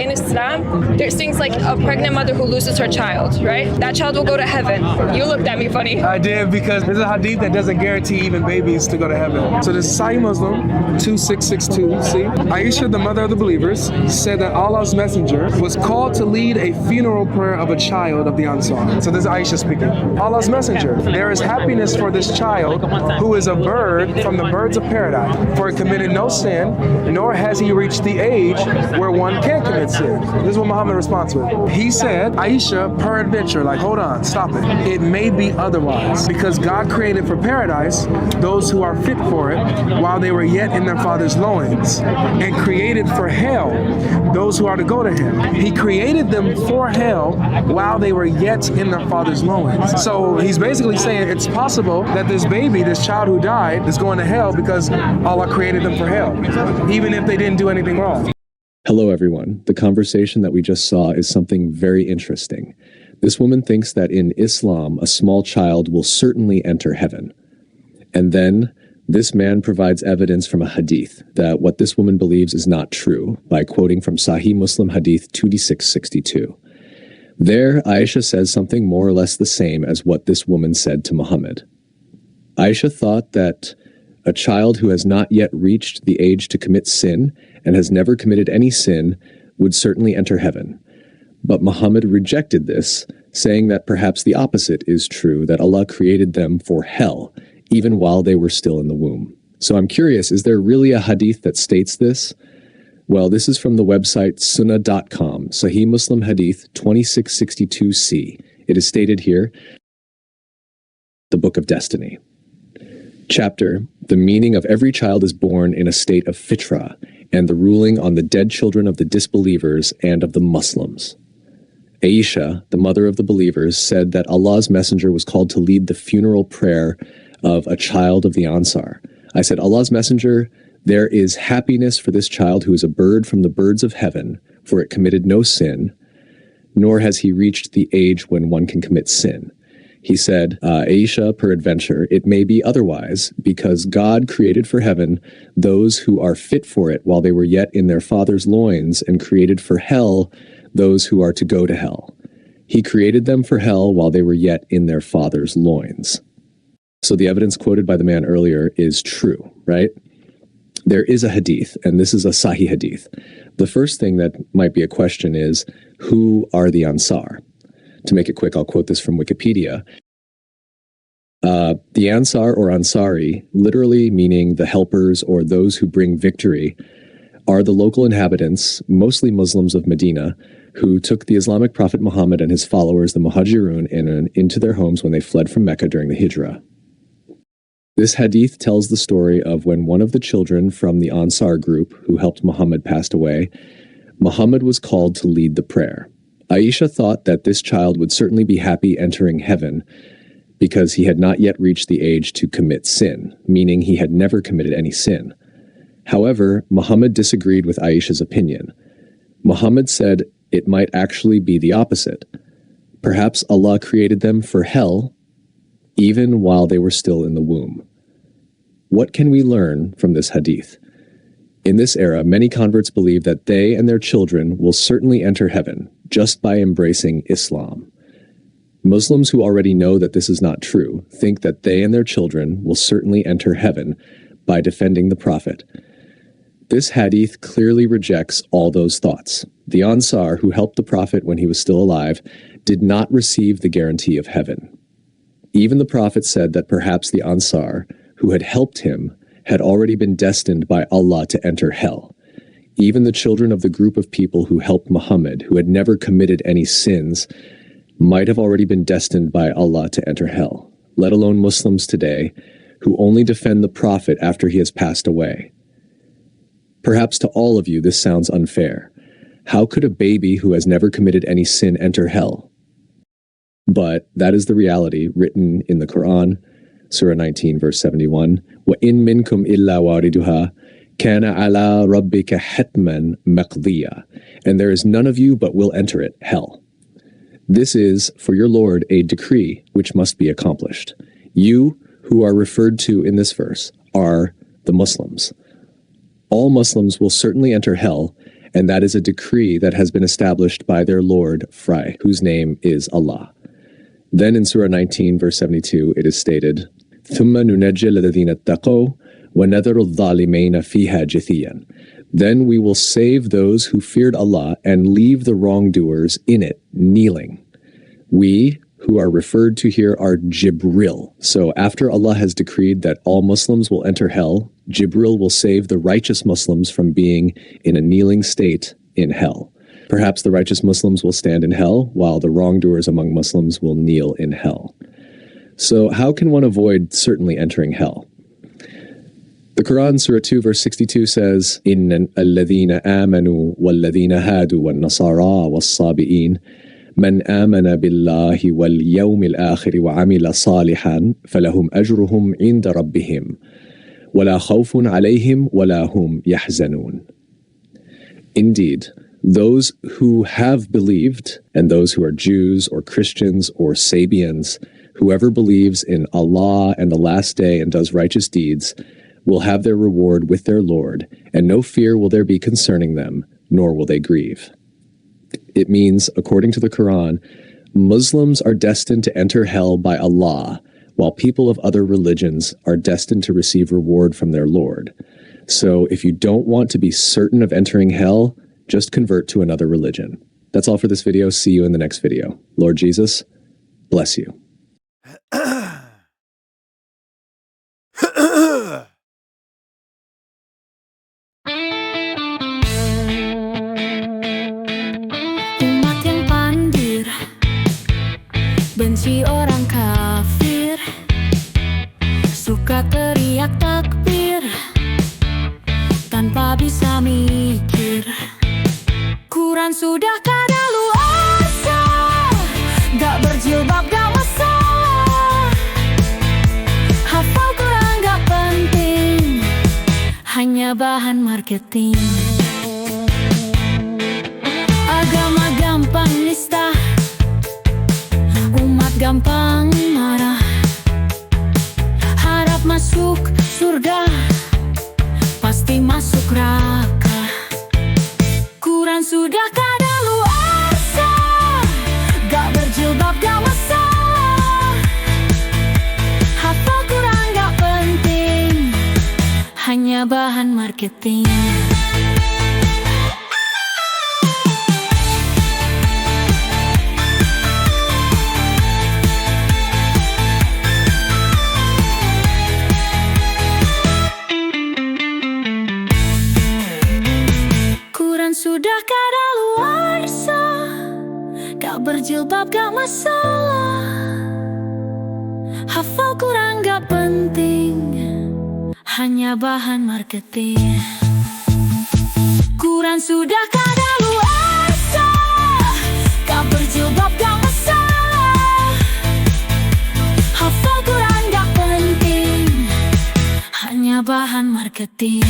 in Islam, there's things like a pregnant mother who loses her child, right? That child will go to heaven. You looked at me funny. I did, because there's a hadith that doesn't guarantee even babies to go to heaven. So this Sahih Muslim 2662, see? Aisha, the mother of the believers, said that Allah's messenger was called to lead a funeral prayer of a child of the Ansar. So this is Aisha speaking. Allah's messenger, there is happiness for this child who is a bird from the birds of paradise, for he committed no sin, nor has he reached the age where one can commit sin. This is what Muhammad responds with. He said, Aisha, peradventure, like, hold on, stop it. It may be otherwise, because God created for paradise those who are fit for it while they were yet in their father's loins, and created for hell those who are to go to him. He created them for hell while they were yet in their father's loins. So he's basically saying it's possible that this baby, this child who died, is going to hell because Allah created them for hell, even if they didn't do anything wrong. Hello everyone. The conversation that we just saw is something very interesting. This woman thinks that in Islam, a small child will certainly enter heaven. And then this man provides evidence from a hadith that what this woman believes is not true by quoting from Sahih Muslim Hadith 2662. There, Aisha says something more or less the same as what this woman said to Muhammad. Aisha thought that a child who has not yet reached the age to commit sin and has never committed any sin would certainly enter heaven. But Muhammad rejected this, saying that perhaps the opposite is true, that Allah created them for hell, even while they were still in the womb. So I'm curious, is there really a hadith that states this? Well, this is from the website sunnah.com, Sahih Muslim Hadith 2662c. It is stated here, the Book of Destiny. Chapter, the meaning of every child is born in a state of fitra, and the ruling on the dead children of the disbelievers and of the Muslims. Aisha, the mother of the believers, said that Allah's messenger was called to lead the funeral prayer of a child of the Ansar. I said, Allah's messenger, there is happiness for this child who is a bird from the birds of heaven, for it committed no sin, nor has he reached the age when one can commit sin. He said, Aisha, peradventure, it may be otherwise, because God created for heaven those who are fit for it while they were yet in their father's loins, and created for hell those who are to go to hell. He created them for hell while they were yet in their father's loins. So the evidence quoted by the man earlier is true, right? There is a hadith, and this is a Sahih hadith. The first thing that might be a question is, who are the Ansar? To make it quick, I'll quote this from Wikipedia. The Ansar or Ansari, literally meaning the helpers or those who bring victory, are the local inhabitants, mostly Muslims of Medina, who took the Islamic prophet Muhammad and his followers, the Muhajirun, into their homes when they fled from Mecca during the Hijrah. This hadith tells the story of when one of the children from the Ansar group who helped Muhammad passed away. Muhammad was called to lead the prayer. Aisha thought that this child would certainly be happy entering heaven because he had not yet reached the age to commit sin, meaning he had never committed any sin. However, Muhammad disagreed with Aisha's opinion. Muhammad said it might actually be the opposite. Perhaps Allah created them for hell, even while they were still in the womb. What can we learn from this hadith? In this era, many converts believe that they and their children will certainly enter heaven just by embracing Islam. Muslims who already know that this is not true think that they and their children will certainly enter heaven by defending the Prophet. This hadith clearly rejects all those thoughts. The Ansar, who helped the Prophet when he was still alive, did not receive the guarantee of heaven. Even the Prophet said that perhaps the Ansar, who had helped him, had already been destined by Allah to enter hell. Even the children of the group of people who helped Muhammad, who had never committed any sins, might have already been destined by Allah to enter hell, let alone Muslims today, who only defend the Prophet after he has passed away. Perhaps to all of you this sounds unfair. How could a baby who has never committed any sin enter hell? But that is the reality written in the Quran, Surah 19, verse 71, وَإِن مِّنكُمْ إِلَّا وَارِدُهَا كَانَ عَلَىٰ رَبِّكَ حَتْمًا مَقْضِيًّا. And there is none of you but will enter it, hell. This is, for your Lord, a decree which must be accomplished. You, who are referred to in this verse, are the Muslims. All Muslims will certainly enter hell, and that is a decree that has been established by their Lord, Fry, whose name is Allah. Then in Surah 19, verse 72, it is stated, ثُمَّ نُنَجِّي الَّذِينَ اتَّقَوْا وَنَذَرُ الظَّالِمِينَ فِيهَا جِثِيًّا. Then we will save those who feared Allah and leave the wrongdoers in it, kneeling. We, who are referred to here, are Jibril. So after Allah has decreed that all Muslims will enter hell, Jibril will save the righteous Muslims from being in a kneeling state in hell. Perhaps the righteous Muslims will stand in hell, while the wrongdoers among Muslims will kneel in hell. So how can one avoid certainly entering hell? The Quran, Surah 2, verse 62 says, إِنَّ الَّذِينَ آمَنُوا وَالَّذِينَ هَادُوا وَالنَّصَارَى وَالصَّابِئِينَ مَنْ آمَنَ بِاللَّهِ وَالْيَوْمِ الْآخِرِ وَعَمِلَ صَالِحًا فَلَهُمْ أَجْرُهُمْ عِنْدَ رَبِّهِمْ وَلَا خَوْفٌ عَلَيْهِمْ وَلَا هُمْ يَحْزَنُونَ. Indeed, those who have believed, and those who are Jews or Christians or Sabians, whoever believes in Allah and the last day and does righteous deeds, will have their reward with their Lord, and no fear will there be concerning them, nor will they grieve. It means, according to the Quran, Muslims are destined to enter hell by Allah, while people of other religions are destined to receive reward from their Lord. So if you don't want to be certain of entering hell, just convert to another religion. That's all for this video. See you in the next video. Lord Jesus, bless you. Umat yang pandir, benci orang kafir, suka teriak takbir tanpa bisa mikir. Quran sudah kadaluarsa, gak berjilbab gak masalah. Hafal Quran gak penting, hanya bahan marketing. Agama gampang nista, umat gampang marah. Harap masuk surga, pasti masuk neraka. Quran sudah kadaluarsa, gak berjilbab gak masalah. Hafal Quran gak penting, hanya bahan marketing. Sudah kadaluarsa, gak berjilbab gak masalah. Hafal Quran gak penting, hanya bahan marketing. Quran sudah kadaluarsa, gak berjilbab gak masalah. Hafal Quran gak penting, hanya bahan marketing.